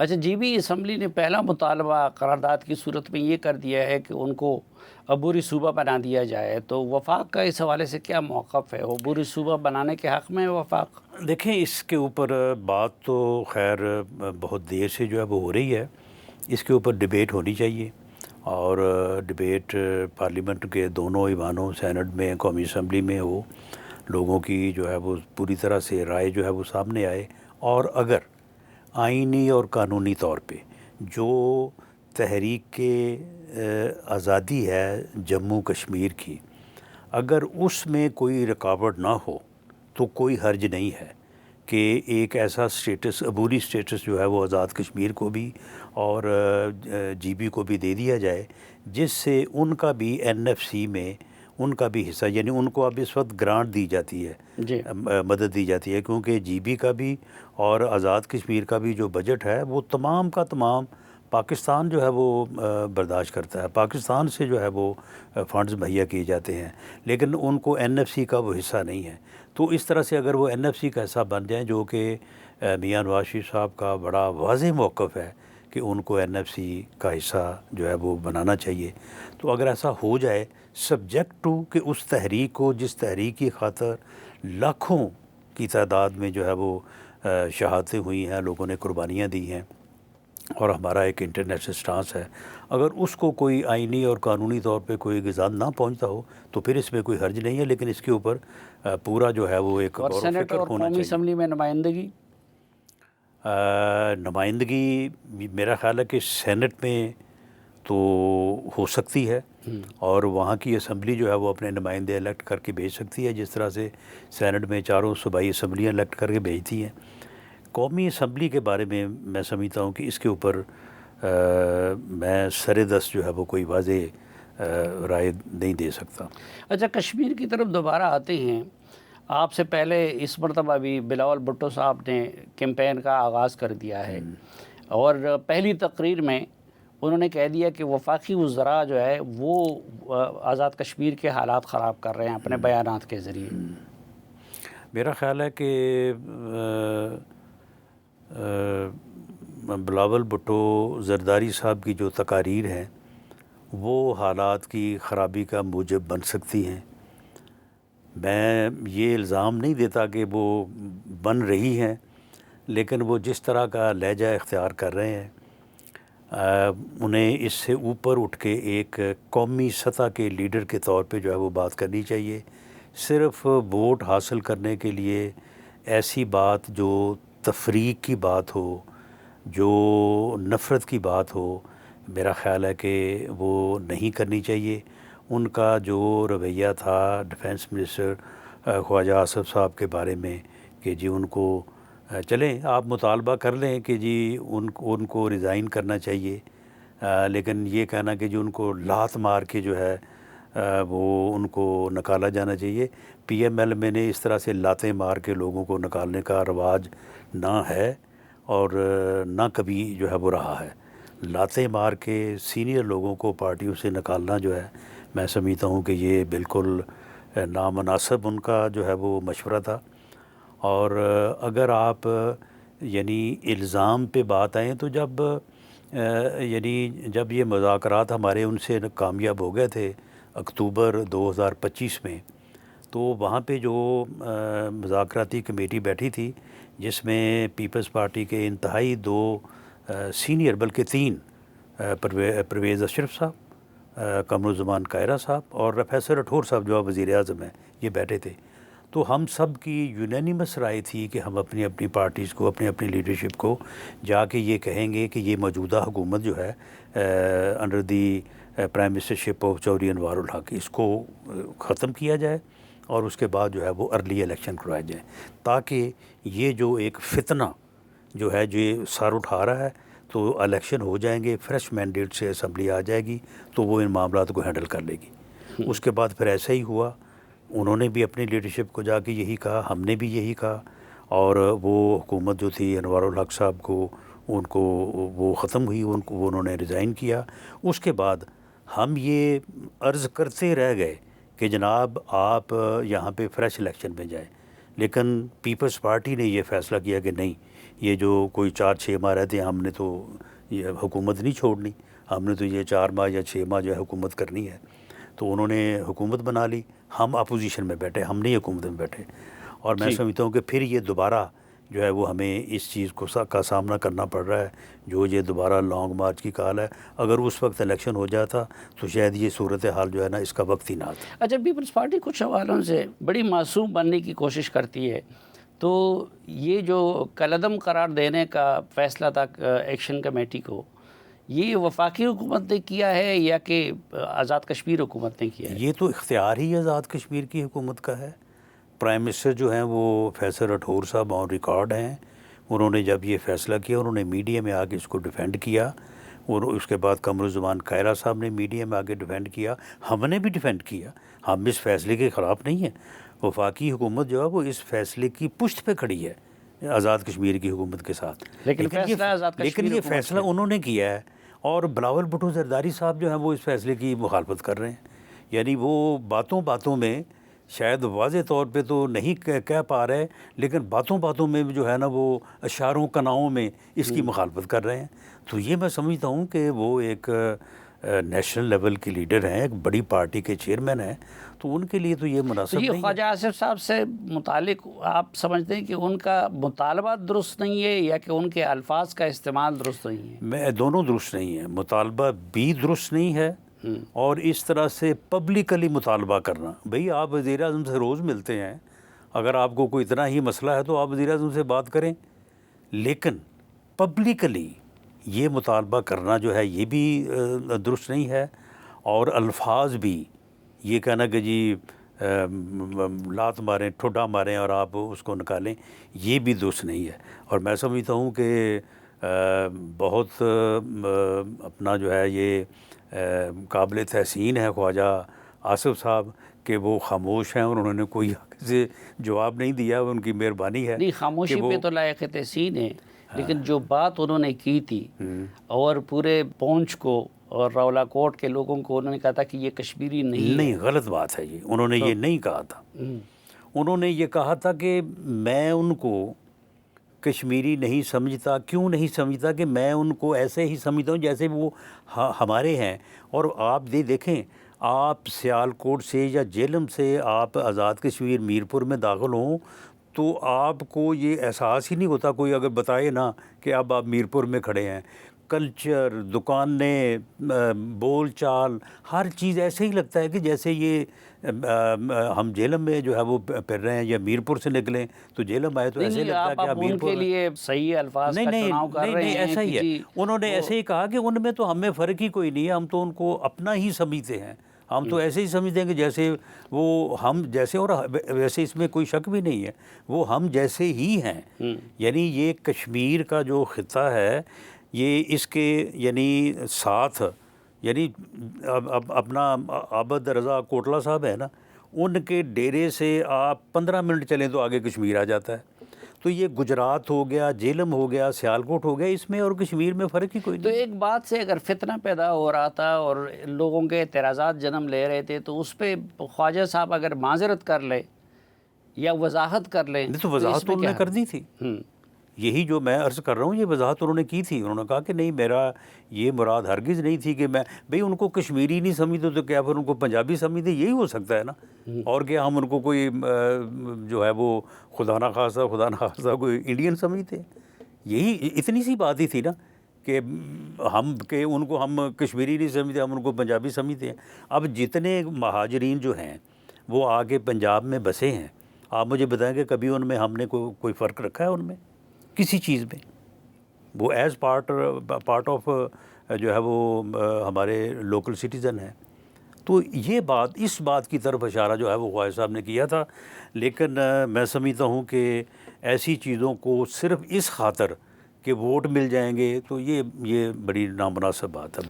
اچھا جی بھی اسمبلی نے پہلا مطالبہ قرارداد کی صورت میں یہ کر دیا ہے کہ ان کو عبوری صوبہ بنا دیا جائے، تو وفاق کا اس حوالے سے کیا موقف ہے؟ عبوری صوبہ بنانے کے حق میں ہے وفاق؟ دیکھیں اس کے اوپر بات تو خیر بہت دیر سے جو ہے وہ ہو رہی ہے، اس کے اوپر ڈبیٹ ہونی چاہیے، اور ڈبیٹ پارلیمنٹ کے دونوں ایوانوں، سینٹ میں، قومی اسمبلی میں ہو، لوگوں کی جو ہے وہ پوری طرح سے رائے جو ہے وہ سامنے آئے، اور اگر آئینی اور قانونی طور پہ جو تحریک آزادی ہے جموں کشمیر کی، اگر اس میں کوئی رکاوٹ نہ ہو تو کوئی حرج نہیں ہے کہ ایک ایسا سٹیٹس، عبوری سٹیٹس جو ہے وہ آزاد کشمیر کو بھی اور جی بی کو بھی دے دیا جائے، جس سے ان کا بھی این ایف سی میں ان کا بھی حصہ، یعنی ان کو اب اس وقت گرانٹ دی جاتی ہے، جی مدد دی جاتی ہے، کیونکہ جی بی کا بھی اور آزاد کشمیر کا بھی جو بجٹ ہے وہ تمام کا تمام پاکستان جو ہے وہ برداشت کرتا ہے، پاکستان سے جو ہے وہ فنڈز مہیا کیے جاتے ہیں، لیکن ان کو این ایف سی کا وہ حصہ نہیں ہے۔ تو اس طرح سے اگر وہ این ایف سی کا حصہ بن جائیں، جو کہ میاں نواز شریف صاحب کا بڑا واضح موقف ہے کہ ان کو این ایف سی کا حصہ جو ہے وہ بنانا چاہیے، تو اگر ایسا ہو جائے سبجیکٹ ٹو کہ اس تحریک کو، جس تحریک کی خاطر لاکھوں کی تعداد میں جو ہے وہ شہادتیں ہوئی ہیں، لوگوں نے قربانیاں دی ہیں، اور ہمارا ایک انٹرنیشنل سٹانس ہے، اگر اس کو کوئی آئینی اور قانونی طور پہ کوئی غذا نہ پہنچتا ہو تو پھر اس میں کوئی حرج نہیں ہے، لیکن اس کے اوپر پورا جو ہے وہ ایک اور غور و سینٹ فکر اور ہونا قومی چاہیے۔ اسمبلی میں نمائندگی؟ نمائندگی میرا خیال ہے کہ سینٹ میں تو ہو سکتی ہے، اور وہاں کی اسمبلی جو ہے وہ اپنے نمائندے الیکٹ کر کے بھیج سکتی ہے، جس طرح سے سینٹ میں چاروں صوبائی اسمبلیاں الیکٹ کر کے بھیجتی ہیں۔ قومی اسمبلی کے بارے میں سمجھتا ہوں کہ اس کے اوپر میں سر دست جو ہے وہ کوئی واضح رائے نہیں دے سکتا۔ اچھا کشمیر کی طرف دوبارہ آتے ہیں، آپ سے پہلے اس مرتبہ بھی بلاول بھٹو صاحب نے کیمپین کا آغاز کر دیا ہے، اور پہلی تقریر میں انہوں نے کہہ دیا کہ وفاقی وزراء جو ہے وہ آزاد کشمیر کے حالات خراب کر رہے ہیں اپنے بیانات کے ذریعے۔ میرا خیال ہے کہ بلاول بھٹو زرداری صاحب کی جو تقاریر ہیں وہ حالات کی خرابی کا موجب بن سکتی ہیں۔ میں یہ الزام نہیں دیتا کہ وہ بن رہی ہیں، لیکن وہ جس طرح کا لہجہ اختیار کر رہے ہیں، انہیں اس سے اوپر اٹھ کے ایک قومی سطح کے لیڈر کے طور پہ جو ہے وہ بات کرنی چاہیے۔ صرف ووٹ حاصل کرنے کے لیے ایسی بات جو تفریق کی بات ہو، جو نفرت کی بات ہو، میرا خیال ہے کہ وہ نہیں کرنی چاہیے۔ ان کا جو رویہ تھا ڈیفنس منسٹر خواجہ آصف صاحب کے بارے میں کہ جی ان کو چلیں آپ مطالبہ کر لیں کہ جی ان کو ریزائن کرنا چاہیے، لیکن یہ کہنا کہ جی ان کو لات مار کے جو ہے وہ ان کو نکالا جانا چاہیے، پی ایم ایل میں نے اس طرح سے لاتیں مار کے لوگوں کو نکالنے کا رواج نہ ہے اور نہ کبھی جو ہے وہ رہا ہے۔ لاتیں مار کے سینئر لوگوں کو پارٹیوں سے نکالنا جو ہے، میں سمجھتا ہوں کہ یہ بالکل نامناسب ان کا جو ہے وہ مشورہ تھا۔ اور اگر آپ یعنی الزام پہ بات آئیں تو جب یہ مذاکرات ہمارے ان سے کامیاب ہو گئے تھے اکتوبر 2025 میں، تو وہاں پہ جو مذاکراتی کمیٹی بیٹھی تھی جس میں پیپلز پارٹی کے انتہائی 2 سینئر بلکہ 3 پرویز اشرف صاحب، قمر الزمان کائرہ صاحب اور پروفیسر راٹھور صاحب جو وزیر اعظم ہیں، یہ بیٹھے تھے۔ تو ہم سب کی یونینیمس رائے تھی کہ ہم اپنی اپنی پارٹیز کو، اپنی اپنی لیڈرشپ کو جا کے یہ کہیں گے کہ یہ موجودہ حکومت جو ہے under the prime ministership of Chaudhry Anwaar ul Haq, اس کو ختم کیا جائے اور اس کے بعد جو ہے وہ ارلی الیکشن کروائے جائیں، تاکہ یہ جو ایک فتنہ جو ہے جو یہ سر اٹھا رہا ہے تو الیکشن ہو جائیں گے، فریش مینڈیٹ سے اسمبلی آ جائے گی تو وہ ان معاملات کو ہینڈل کر لے گی۔ اس کے بعد پھر ایسا ہی ہوا، انہوں نے بھی اپنی لیڈرشپ کو جا کے یہی کہا، ہم نے بھی یہی کہا، اور وہ حکومت جو تھی انوار الحق صاحب کو ان کو وہ ختم ہوئی، وہ انہوں نے ریزائن کیا۔ اس کے بعد ہم یہ عرض کرتے رہ گئے کہ جناب آپ یہاں پہ فریش الیکشن میں جائیں، لیکن پیپلز پارٹی نے یہ فیصلہ کیا کہ نہیں، یہ جو کوئی 4-6 ماہ رہتے ہیں، ہم نے تو یہ حکومت نہیں چھوڑنی، ہم نے تو یہ 4 ماہ یا 6 ماہ جو ہے حکومت کرنی ہے. تو انہوں نے حکومت بنا لی، ہم اپوزیشن میں بیٹھے، ہم نہیں حکومت میں بیٹھے. اور میں سمجھتا ہوں کہ پھر یہ دوبارہ جو ہے وہ ہمیں اس چیز کا سامنا کرنا پڑ رہا ہے، جو یہ دوبارہ لانگ مارچ کی کال ہے. اگر اس وقت الیکشن ہو جاتا تو شاید یہ صورتحال جو ہے نا اس کا وقت ہی نہ آتا. اچھا، پیپلز پارٹی کچھ حوالوں سے بڑی معصوم بننے کی کوشش کرتی ہے، تو یہ جو کالعدم قرار دینے کا فیصلہ تھا ایکشن کمیٹی کو، یہ وفاقی حکومت نے کیا ہے یا کہ آزاد کشمیر حکومت نے کیا ہے؟ یہ تو اختیار ہی آزاد کشمیر کی حکومت کا ہے. پرائم منسٹر جو ہیں وہ فیصل راٹھور صاحب آن ریکارڈ ہیں. انہوں نے جب یہ فیصلہ کیا، انہوں نے میڈیا میں آ کے اس کو ڈیفینڈ کیا، اور اس کے بعد قمرالزمان کائرہ صاحب نے میڈیا میں آ کے ڈیفینڈ کیا. ہم نے بھی ڈیفینڈ کیا، ہم اس فیصلے کے خلاف نہیں ہیں. وفاقی حکومت جو ہے وہ اس فیصلے کی پشت پہ کھڑی ہے آزاد کشمیر کی حکومت کے ساتھ. لیکن یہ فیصلہ انہوں نے کیا ہے، اور بلاول بھٹو زرداری صاحب جو ہیں وہ اس فیصلے کی مخالفت کر رہے ہیں. یعنی وہ باتوں باتوں میں شاید واضح طور پہ تو نہیں کہہ پا رہے، لیکن باتوں باتوں میں جو ہے نا وہ اشاروں کناؤں میں اس کی مخالفت کر رہے ہیں. تو یہ میں سمجھتا ہوں کہ وہ ایک نیشنل لیول کے لیڈر ہیں، ایک بڑی پارٹی کے چیئرمین ہیں، تو ان کے لیے تو یہ مناسب نہیں ہے. خواجہ آصف صاحب سے متعلق آپ سمجھتے ہیں کہ ان کا مطالبہ درست نہیں ہے یا کہ ان کے الفاظ کا استعمال درست نہیں ہے؟ دونوں درست نہیں ہیں. مطالبہ بھی درست نہیں ہے، اور اس طرح سے پبلکلی مطالبہ کرنا. بھئی آپ وزیر اعظم سے روز ملتے ہیں، اگر آپ کو کوئی اتنا ہی مسئلہ ہے تو آپ وزیر اعظم سے بات کریں، لیکن پبلکلی یہ مطالبہ کرنا جو ہے یہ بھی درست نہیں ہے. اور الفاظ بھی یہ کہنا کہ جی لات ماریں، ٹھڈا ماریں اور آپ اس کو نکالیں، یہ بھی درست نہیں ہے. اور میں سمجھتا ہوں کہ بہت اپنا جو ہے یہ قابل تحسین ہے خواجہ آصف صاحب کہ وہ خاموش ہیں، اور انہوں نے کوئی سے جواب نہیں دیا. ان کی مہربانی ہے. نہیں، خاموشی پہ تو لائق تحسین ہے، لیکن جو بات انہوں نے کی تھی اور پورے پونچھ کو اور راولا کوٹ کے لوگوں کو انہوں نے کہا تھا کہ یہ کشمیری نہیں، غلط بات ہے. یہ انہوں نے یہ نہیں کہا تھا. انہوں نے یہ کہا تھا کہ میں ان کو کشمیری نہیں سمجھتا. کیوں نہیں سمجھتا؟ کہ میں ان کو ایسے ہی سمجھتا ہوں جیسے وہ ہمارے ہیں. اور آپ دیکھیں، آپ سیالکوٹ سے یا جہلم سے آپ آزاد کشمیر میرپور میں داخل ہوں تو آپ کو یہ احساس ہی نہیں ہوتا، کوئی اگر بتائے نا کہ اب آپ میرپور میں کھڑے ہیں. کلچر، دکانیں، بول چال، ہر چیز ایسے ہی لگتا ہے کہ جیسے یہ ہم جہلم میں جو ہے وہ پھر رہے ہیں، یا میرپور سے نکلیں تو جہلم آئے تو ایسے لگتا ہے کہ آپ ان کے لیے صحیح الفاظ کا چناؤ کر رہے ہیں. ایسا ہی ہے. انہوں نے ایسے ہی کہا کہ ان میں تو ہمیں فرق ہی کوئی نہیں ہے، ہم تو ان کو اپنا ہی سمجھتے ہیں. ہم تو ایسے ہی سمجھتے ہیں کہ جیسے وہ ہم جیسے، اور ویسے اس میں کوئی شک بھی نہیں ہے، وہ ہم جیسے ہی ہیں. یعنی یہ کشمیر کا جو خطہ ہے، یہ اس کے یعنی ساتھ، یعنی اب اپنا عابد رضا کوٹلہ صاحب ہے نا، ان کے ڈیرے سے آپ 15 منٹ چلیں تو آگے کشمیر آ جاتا ہے. تو یہ گجرات ہو گیا، جہلم ہو گیا، سیالکوٹ ہو گیا، اس میں اور کشمیر میں فرق ہی کوئی نہیں. تو ایک بات سے اگر فتنہ پیدا ہو رہا تھا اور لوگوں کے اعتراضات جنم لے رہے تھے، تو اس پہ خواجہ صاحب اگر معذرت کر لے یا وضاحت کر لیں تو وضاحت تو انہوں نے کر دی تھی. یہی جو میں عرض کر رہا ہوں، یہ وضاحت انہوں نے کی تھی. انہوں نے کہا کہ نہیں، میرا یہ مراد ہرگز نہیں تھی کہ میں بھئی ان کو کشمیری نہیں سمجھتے تو کیا پھر ان کو پنجابی سمجھتے، یہی ہو سکتا ہے نا. اور کیا ہم ان کو کوئی جو ہے وہ خدا نخواستہ کوئی انڈین سمجھتے؟ یہی اتنی سی بات ہی تھی نا کہ ان کو ہم کشمیری نہیں سمجھتے، ہم ان کو پنجابی سمجھتے ہیں. اب جتنے مہاجرین جو ہیں وہ آگے پنجاب میں بسے ہیں، آپ مجھے بتائیں کہ کبھی ان میں ہم نے کوئی فرق رکھا ہے ان میں کسی چیز میں؟ وہ ایز پارٹ آف جو ہے وہ ہمارے لوکل سٹیزن ہیں. تو یہ بات، اس بات کی طرف اشارہ جو ہے وہ خواجہ صاحب نے کیا تھا. لیکن میں سمجھتا ہوں کہ ایسی چیزوں کو صرف اس خاطر کہ ووٹ مل جائیں گے تو یہ بڑی نامناسب بات ہے.